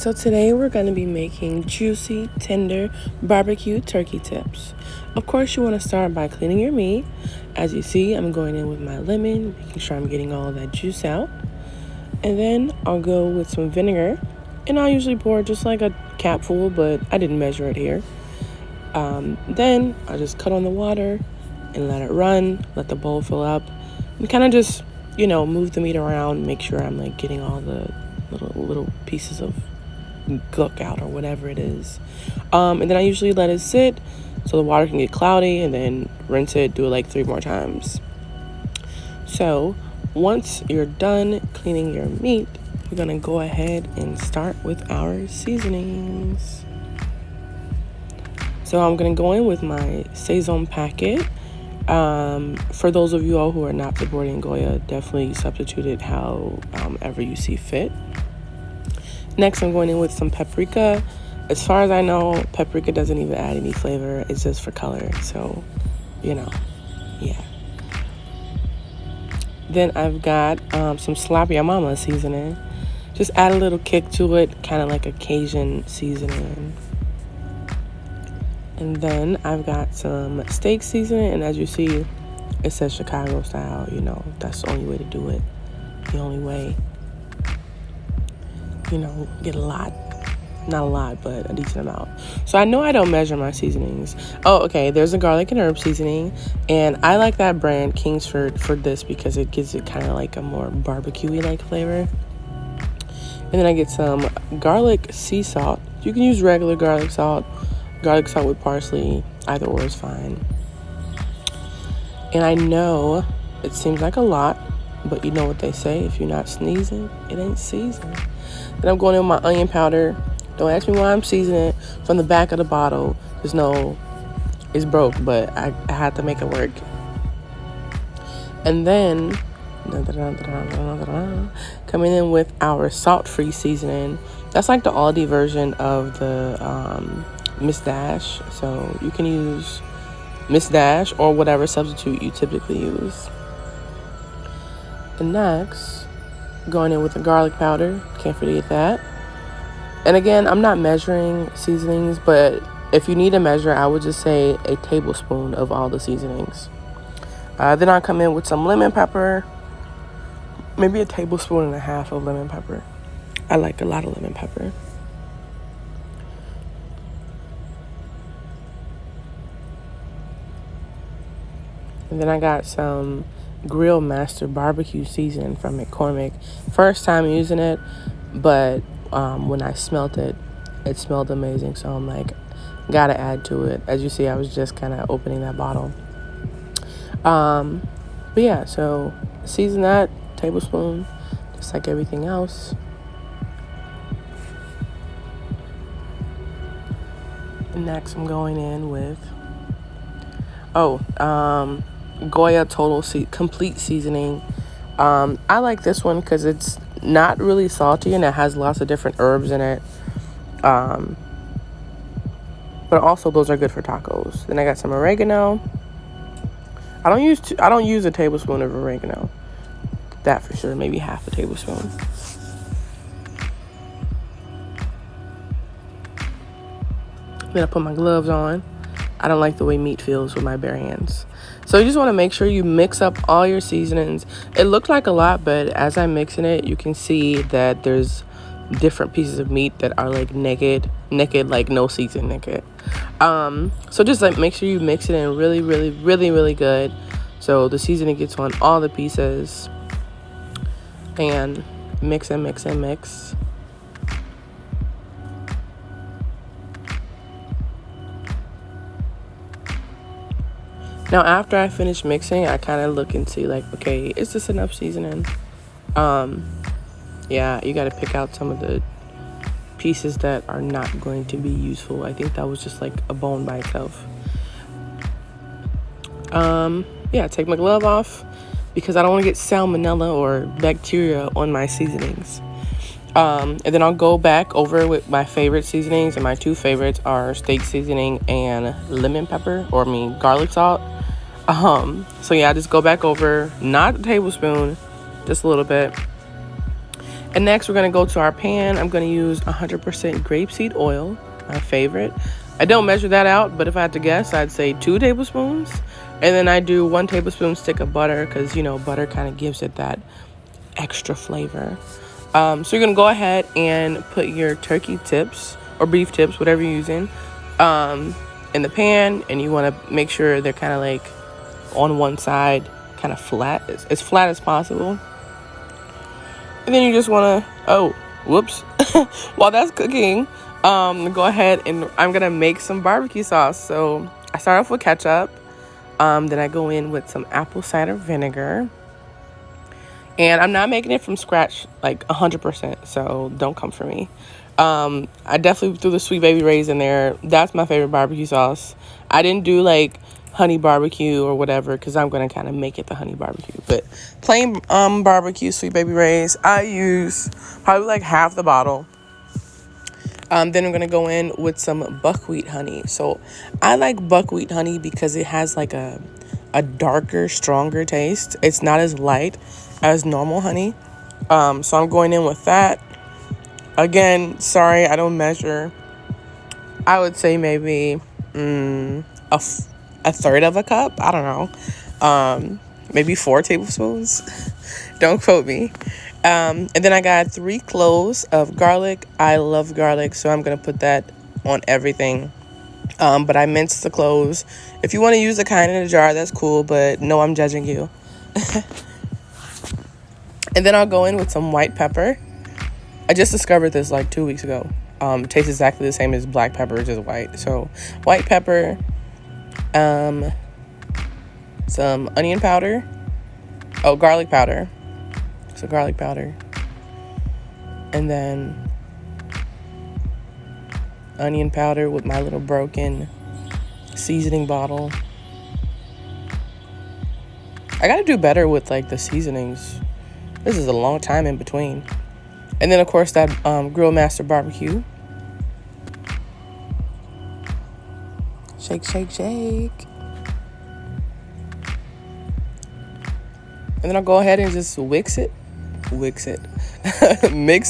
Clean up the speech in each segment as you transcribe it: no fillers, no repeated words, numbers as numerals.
So today we're going to be making juicy, tender barbecue turkey tips. Of course, you want to start by cleaning your meat. As you see, I'm going in with my lemon, making sure I'm getting all of that juice out. And then I'll go with some vinegar. And I'll usually pour just like a capful, but I didn't measure it here. Then I'll just cut on the water and let it run, let the bowl fill up, and kind of just, move the meat around, make sure I'm like getting all the little pieces of gook out or whatever it is. And then I usually let it sit so the water can get cloudy, and then rinse it, do it like 3 more times. So once you're done cleaning your meat, we're gonna go ahead and start with our seasonings. So I'm gonna go in with my Sazon packet. For those of you all who are not supporting Goya, definitely substitute it however you see fit. Next, I'm going in with some paprika. As far as I know, paprika doesn't even add any flavor. It's just for color. So, yeah. Then I've got some Ya Mama seasoning. Just add a little kick to it, kind of like a Cajun seasoning. And then I've got some steak seasoning. And as you see, it says Chicago style. That's the only way to do it. The only way. Get a lot. Not a lot, but a decent amount. So I know I don't measure my seasonings. Oh, okay. There's a garlic and herb seasoning. And I like that brand, Kingsford, for this because it gives it kind of like a more barbecue-y like flavor. And then I get some garlic sea salt. You can use regular garlic salt with parsley. Either or is fine. And I know it seems like a lot, but you know what they say. If you're not sneezing, it ain't seasoned. Then I'm going in with my onion powder. Don't ask me why I'm seasoning it. From the back of the bottle, there's no, it's broke, but I had to make it work. And then, coming in with our salt-free seasoning. That's like the Aldi version of the Miss Dash. So you can use Miss Dash or whatever substitute you typically use. And next, going in with the garlic powder. Can't forget that. And again, I'm not measuring seasonings, but if you need to measure, I would just say a tablespoon of all the seasonings. Then I'll come in with some lemon pepper. Maybe a tablespoon and a half of lemon pepper. I like a lot of lemon pepper. And then I got some Grill Master barbecue seasoning from McCormick. First time using it, but when I smelled it, it smelled amazing. So I'm like, gotta add to it. As you see, I was just kind of opening that bottle. But yeah, so season that, tablespoon, just like everything else. And next I'm going in with, Goya Total Complete Seasoning. I like this one because it's not really salty and it has lots of different herbs in it. But also those are good for tacos. Then I got some oregano. I don't use a tablespoon of oregano. That for sure, maybe half a tablespoon. Then I put my gloves on. I don't like the way meat feels with my bare hands. So you just want to make sure you mix up all your seasonings. It looked like a lot, but as I'm mixing it, you can see that there's different pieces of meat that are like naked, like no season naked. So just like make sure you mix it in really, really, really, really good. So the seasoning gets on all the pieces. And mix and mix and mix. Now, after I finish mixing, I kind of look and see like, okay, is this enough seasoning? Yeah, you got to pick out some of the pieces that are not going to be useful. I think that was just like a bone by itself. Yeah, take my glove off because I don't want to get salmonella or bacteria on my seasonings. And then I'll go back over with my favorite seasonings, and my 2 favorites are steak seasoning and lemon pepper, garlic salt. So yeah, I just go back over, not a tablespoon, just a little bit. And next we're going to go to our pan. I'm going to use 100% grapeseed oil, my favorite. I don't measure that out, but if I had to guess, I'd say 2 tablespoons. And then I do 1 tablespoon stick of butter because, you know, butter kind of gives it that extra flavor. So you're going to go ahead and put your turkey tips or beef tips, whatever you're using, in the pan. And you want to make sure they're kind of like on one side, kind of flat, as flat as possible. And then you just want to, oh, whoops. While that's cooking, go ahead and I'm going to make some barbecue sauce. So I start off with ketchup. Then I go in with some apple cider vinegar. And I'm not making it from scratch, like 100%. So don't come for me. I definitely threw the Sweet Baby Ray's in there. That's my favorite barbecue sauce. I didn't do like honey barbecue or whatever because I'm going to kind of make it the honey barbecue. But plain barbecue Sweet Baby Ray's, I use probably like half the bottle. Then I'm going to go in with some buckwheat honey. So I like buckwheat honey because it has like a darker, stronger taste. It's not as light as normal honey. So I'm going in with that. Again, sorry, I don't measure. I would say maybe a third of a cup. I don't know. Maybe 4 tablespoons. Don't quote me. And then I got 3 cloves of garlic. I love garlic, so I'm going to put that on everything. But I minced the cloves. If you want to use the kind in a jar, that's cool, but no, I'm judging you. And then I'll go in with some white pepper. I just discovered this like 2 weeks ago. It tastes exactly the same as black pepper, just white. So white pepper, some onion powder. Oh, garlic powder. So garlic powder. And then onion powder with my little broken seasoning bottle. I gotta do better with like the seasonings. This is a long time in between. And then of course that Grill Master barbecue. Shake, shake, shake. And then I'll go ahead and just mix it. Mix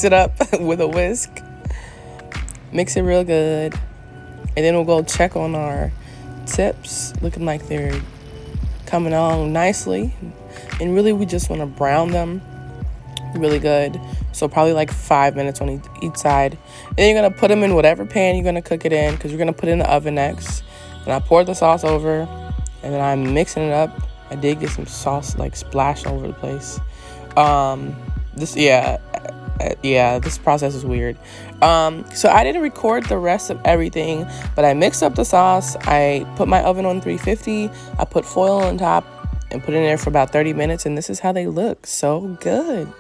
it up with a whisk. Mix it real good. And then we'll go check on our tips, looking like they're coming along nicely. And really we just want to brown them really good. So probably like 5 minutes on each side. And then you're going to put them in whatever pan you're going to cook it in, because you're going to put it in the oven next. And I poured the sauce over, and then I'm mixing it up. I did get some sauce like splashed all over the place. This process is weird. So I didn't record the rest of everything, but I mixed up the sauce. I put my oven on 350. I put foil on top and put it in there for about 30 minutes, and this is how they look. So good.